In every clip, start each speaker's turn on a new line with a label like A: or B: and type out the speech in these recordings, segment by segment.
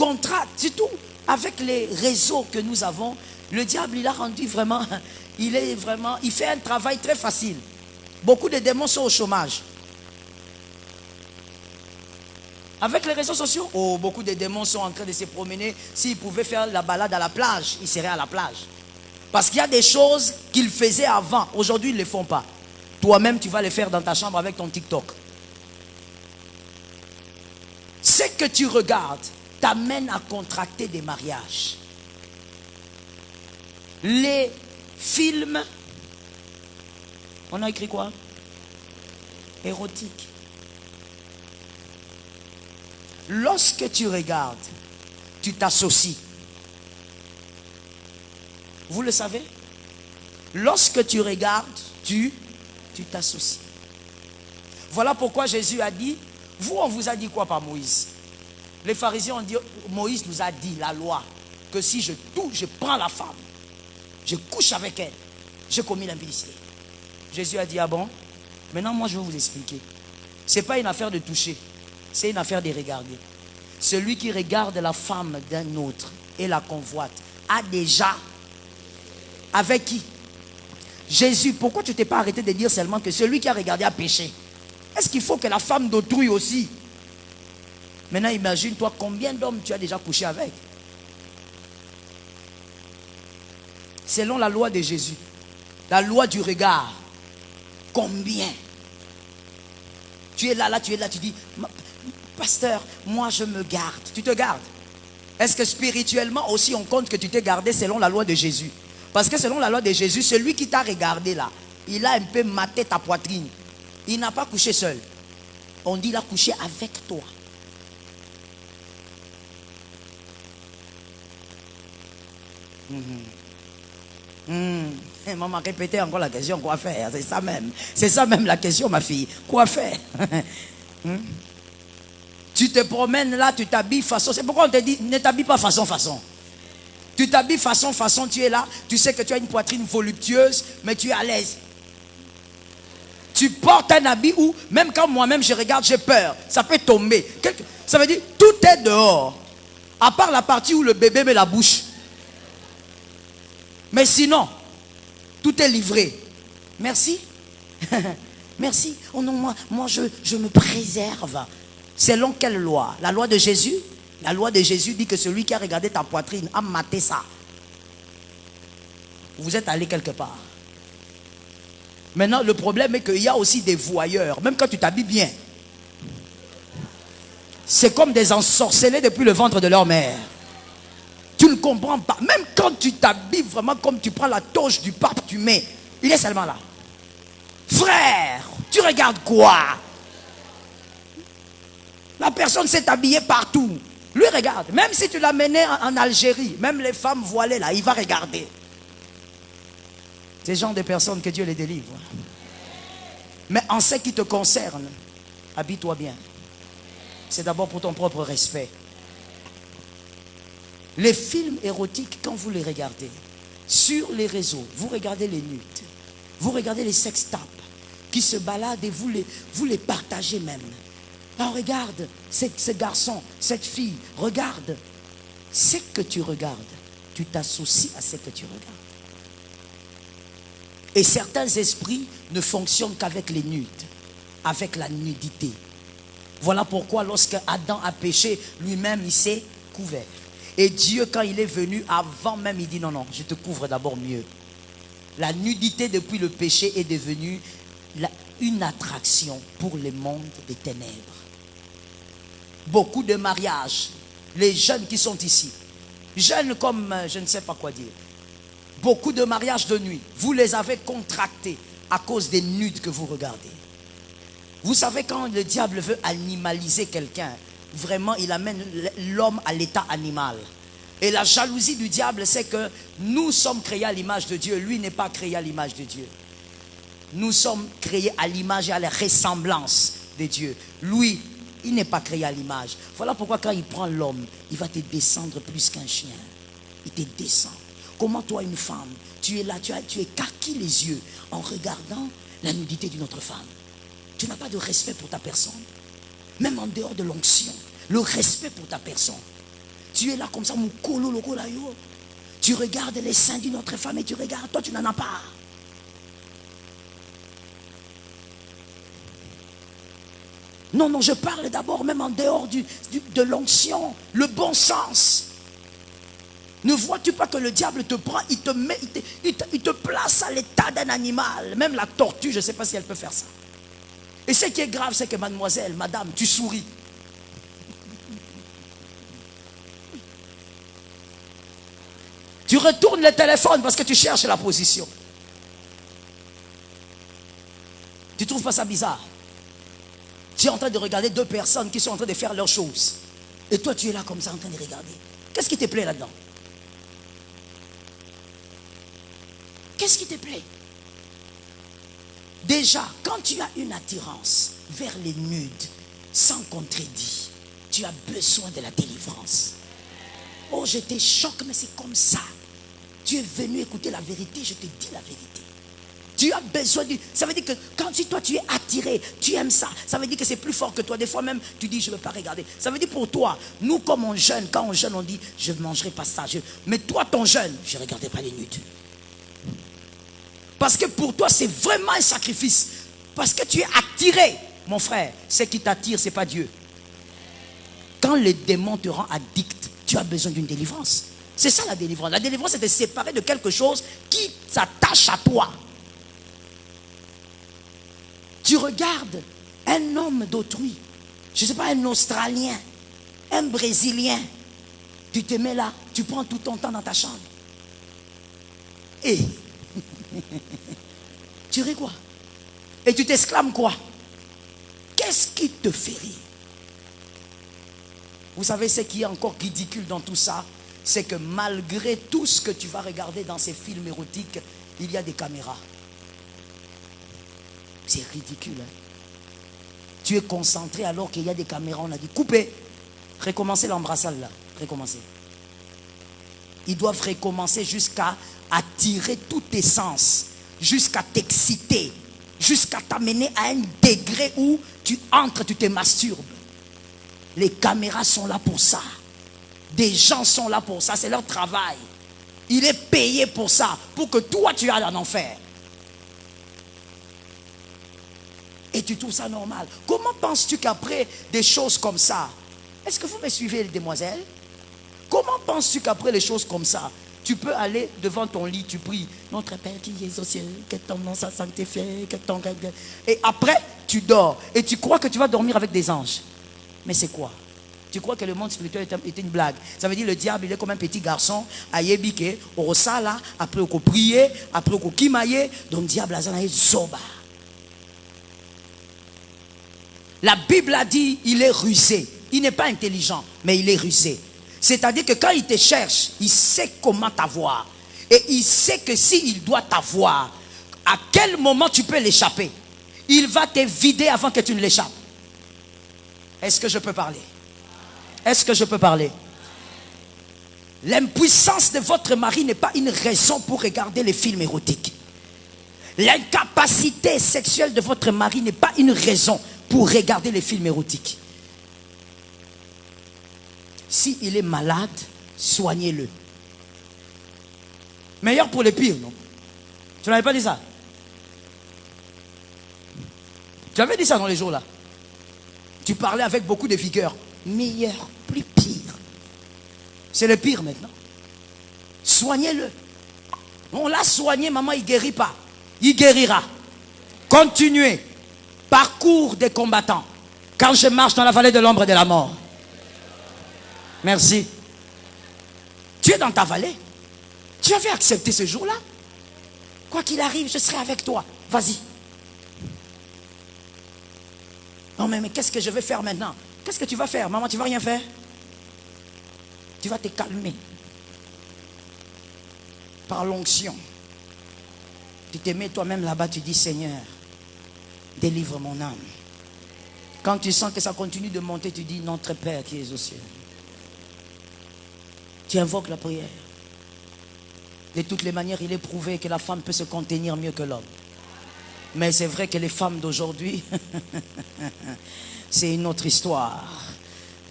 A: contracte, surtout avec les réseaux que nous avons. Le diable, il a rendu vraiment, il fait un travail très facile. Beaucoup de démons sont au chômage. Avec les réseaux sociaux, beaucoup de démons sont en train de se promener. S'ils pouvaient faire la balade à la plage, ils seraient à la plage. Parce qu'il y a des choses qu'ils faisaient avant. Aujourd'hui, ils ne les font pas. Toi-même, tu vas les faire dans ta chambre avec ton TikTok. Ce que tu regardes t'amène à contracter des mariages. Les films, on a écrit quoi? Érotique. Lorsque tu regardes, tu t'associes. Vous le savez? Lorsque tu regardes, tu t'associes. Voilà pourquoi Jésus a dit, vous, on vous a dit quoi par Moïse? Les pharisiens ont dit, Moïse nous a dit, la loi, que si je prends la femme, je couche avec elle, j'ai commis l'impudicité. Jésus a dit, ah bon? Maintenant, moi, je vais vous expliquer. Ce n'est pas une affaire de toucher, c'est une affaire de regarder. Celui qui regarde la femme d'un autre et la convoite a déjà... Avec qui? Jésus. Pourquoi tu ne t'es pas arrêté de dire seulement que celui qui a regardé a péché? Est-ce qu'il faut que la femme d'autrui aussi? Maintenant, imagine-toi combien d'hommes tu as déjà couché avec. Selon la loi de Jésus, la loi du regard, combien? Tu es là, tu dis, pasteur, moi je me garde. Tu te gardes. Est-ce que spirituellement aussi on compte que tu t'es gardé selon la loi de Jésus? Parce que selon la loi de Jésus, celui qui t'a regardé là, il a un peu maté ta poitrine. Il n'a pas couché seul. On dit il a couché avec toi. Maman, répétez encore la question, quoi faire? C'est ça même. C'est ça même la question, ma fille. Quoi faire? Tu te promènes là, tu t'habilles façon. C'est pourquoi on te dit, ne t'habille pas façon. Tu t'habilles façon, tu es là, tu sais que tu as une poitrine voluptueuse, mais tu es à l'aise. Tu portes un habit où, même quand moi-même je regarde, j'ai peur. Ça peut tomber. Ça veut dire, tout est dehors. À part la partie où le bébé met la bouche. Mais sinon, tout est livré. Merci. Merci. Oh non, moi je me préserve. Selon quelle loi? La loi de Jésus? La loi de Jésus dit que celui qui a regardé ta poitrine a maté ça. Vous êtes allé quelque part. Maintenant, le problème est qu'il y a aussi des voyeurs. Même quand tu t'habilles bien. C'est comme des ensorcelés depuis le ventre de leur mère. Tu ne comprends pas. Même quand tu t'habilles vraiment comme tu prends la toge du pape, tu mets. Il est seulement là. Frère, tu regardes quoi? La personne s'est habillée partout. Lui regarde. Même si tu l'as mené en Algérie, même les femmes voilées là, il va regarder. Ces gens de personnes, que Dieu les délivre. Mais en ce qui te concerne, habille-toi bien. C'est d'abord pour ton propre respect. Les films érotiques, quand vous les regardez, sur les réseaux, vous regardez les nudes, vous regardez les sextapes qui se baladent et vous les partagez même. Alors regarde, ce garçon, cette fille, regarde. Ce que tu regardes, tu t'associes à ce que tu regardes. Et certains esprits ne fonctionnent qu'avec les nudes, avec la nudité. Voilà pourquoi lorsque Adam a péché, lui-même il s'est couvert. Et Dieu, quand il est venu, avant même, il dit non, je te couvre d'abord mieux. La nudité depuis le péché est devenue une attraction pour le monde des ténèbres. Beaucoup de mariages, les jeunes qui sont ici, jeunes comme je ne sais pas quoi dire, beaucoup de mariages de nuit, vous les avez contractés à cause des nudes que vous regardez. Vous savez, quand le diable veut animaliser quelqu'un, vraiment il amène l'homme à l'état animal. Et la jalousie du diable, c'est que nous sommes créés à l'image de Dieu, lui n'est pas créé à l'image de Dieu. Nous sommes créés à l'image et à la ressemblance de Dieu. Lui, il n'est pas créé à l'image. Voilà pourquoi quand il prend l'homme, il va te descendre plus qu'un chien. Il te descend. Comment toi, une femme, tu es là, tu écarquilles les yeux en regardant la nudité d'une autre femme. Tu n'as pas de respect pour ta personne. Même en dehors de l'onction, le respect pour ta personne. Tu es là comme ça, mon colo, loco, là, yo. Tu regardes les seins d'une autre femme et tu regardes, toi tu n'en as pas. Non, non, je parle d'abord même en dehors de l'onction, le bon sens. Ne vois-tu pas que le diable te prend, il te place à l'état d'un animal. Même la tortue, je ne sais pas si elle peut faire ça. Et ce qui est grave, c'est que mademoiselle, madame, tu souris. Tu retournes le téléphone parce que tu cherches la position. Tu ne trouves pas ça bizarre? Tu es en train de regarder deux personnes qui sont en train de faire leurs choses. Et toi, tu es là comme ça en train de regarder. Qu'est-ce qui te plaît là-dedans? Qu'est-ce qui te plaît? Déjà, quand tu as une attirance vers les nudes, sans contredit, tu as besoin de la délivrance. Oh, je te choque, mais c'est comme ça. Tu es venu écouter la vérité, je te dis la vérité. Tu as besoin de... Ça veut dire que quand toi tu es attiré, tu aimes ça. Ça veut dire que c'est plus fort que toi. Des fois même, tu dis, je ne veux pas regarder. Ça veut dire pour toi, nous comme on jeûne, quand on jeûne, on dit, je ne mangerai pas ça. Mais toi, ton jeûne, je ne regarderai pas les nudes. Parce que pour toi, c'est vraiment un sacrifice. Parce que tu es attiré. Mon frère, ce qui t'attire, ce n'est pas Dieu. Quand le démon te rend addict, tu as besoin d'une délivrance. C'est ça la délivrance. La délivrance, c'est de se séparer de quelque chose qui s'attache à toi. Tu regardes un homme d'autrui, je ne sais pas, un Australien, un Brésilien, tu te mets là, tu prends tout ton temps dans ta chambre. Et tu ris quoi? Et tu t'exclames quoi? Qu'est-ce qui te fait rire? Vous savez ce qui est encore ridicule dans tout ça? C'est que malgré tout ce que tu vas regarder dans ces films érotiques, il y a des caméras. C'est ridicule. Hein? Tu es concentré alors qu'il y a des caméras. On a dit coupez. Recommencez l'embrassade là. Recommencez. Ils doivent recommencer jusqu'à attirer tous tes sens. Jusqu'à t'exciter. Jusqu'à t'amener à un degré où tu entres, tu te masturbes. Les caméras sont là pour ça. Des gens sont là pour ça. C'est leur travail. Il est payé pour ça. Pour que toi tu ailles en enfer. Et tu trouves ça normal. Comment penses-tu qu'après des choses comme ça, est-ce que vous me suivez les demoiselles? Comment penses-tu qu'après les choses comme ça, tu peux aller devant ton lit, tu pries, notre Père qui est aux cieux, que ton nom soit sanctifié, que ton... Et après, tu dors. Et tu crois que tu vas dormir avec des anges. Mais c'est quoi? Tu crois que le monde spirituel est une blague? Ça veut dire le diable, il est comme un petit garçon, à yébike, au sala, après au prier, après au kimaye, donc le diable a zanaï zoba. La Bible a dit, il est rusé. Il n'est pas intelligent, mais il est rusé. C'est-à-dire que quand il te cherche, il sait comment t'avoir. Et il sait que s'il doit t'avoir, à quel moment tu peux l'échapper. Il va te vider avant que tu ne l'échappes. Est-ce que je peux parler? Est-ce que je peux parler? L'impuissance de votre mari n'est pas une raison pour regarder les films érotiques. L'incapacité sexuelle de votre mari n'est pas une raison pour regarder les films érotiques. S'il est malade, soignez-le. Meilleur pour les pires, non? Tu n'avais pas dit ça? Tu avais dit ça dans les jours là. Tu parlais avec beaucoup de vigueur. Meilleur, plus pire. C'est le pire maintenant. Soignez-le. On l'a soigné, maman, il ne guérit pas. Il guérira. Continuez. Parcours des combattants. Quand je marche dans la vallée de l'ombre de la mort. Merci. Tu es dans ta vallée. Tu avais accepté ce jour-là. Quoi qu'il arrive, je serai avec toi. Vas-y. Non mais qu'est-ce que je vais faire maintenant? Qu'est-ce que tu vas faire? Maman, tu ne vas rien faire. Tu vas te calmer. Par l'onction. Tu te mets toi-même là-bas, tu dis Seigneur, délivre mon âme. Quand tu sens que ça continue de monter, tu dis notre Père qui est aux cieux. Tu invoques la prière. De toutes les manières, il est prouvé que la femme peut se contenir mieux que l'homme. Mais c'est vrai que les femmes d'aujourd'hui, c'est une autre histoire.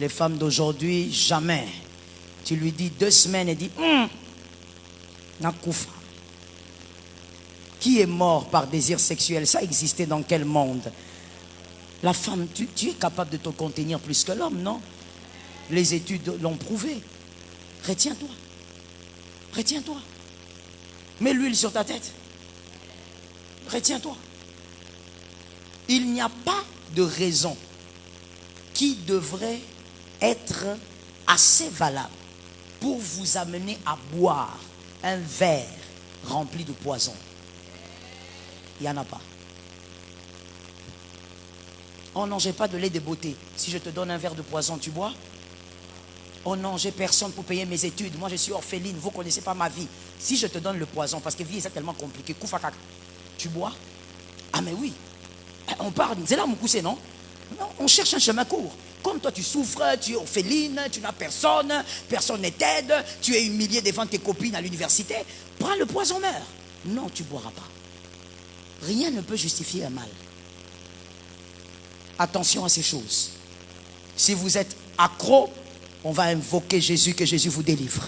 A: Les femmes d'aujourd'hui, jamais. Tu lui dis 2 semaines et dit Nakoufa. Qui est mort par désir sexuel? Ça existait dans quel monde? La femme, tu es capable de te contenir plus que l'homme, non? Les études l'ont prouvé. Retiens-toi. Retiens-toi. Mets l'huile sur ta tête. Retiens-toi. Il n'y a pas de raison qui devrait être assez valable pour vous amener à boire un verre rempli de poison. Il n'y en a pas. Oh non, j'ai pas de lait de beauté. Si je te donne un verre de poison, tu bois? Oh non, j'ai personne pour payer mes études. Moi, je suis orpheline. Vous ne connaissez pas ma vie. Si je te donne le poison, parce que vie est tellement compliquée, tu bois? Ah mais oui. On parle, c'est là mon cousin, non? Non, on cherche un chemin court. Comme toi, tu souffres, tu es orpheline, tu n'as personne, personne ne t'aide, tu es humilié devant tes copines à l'université. Prends le poison, meurs. Non, tu ne boiras pas. Rien ne peut justifier un mal. Attention à ces choses. Si vous êtes accro, on va invoquer Jésus, que Jésus vous délivre.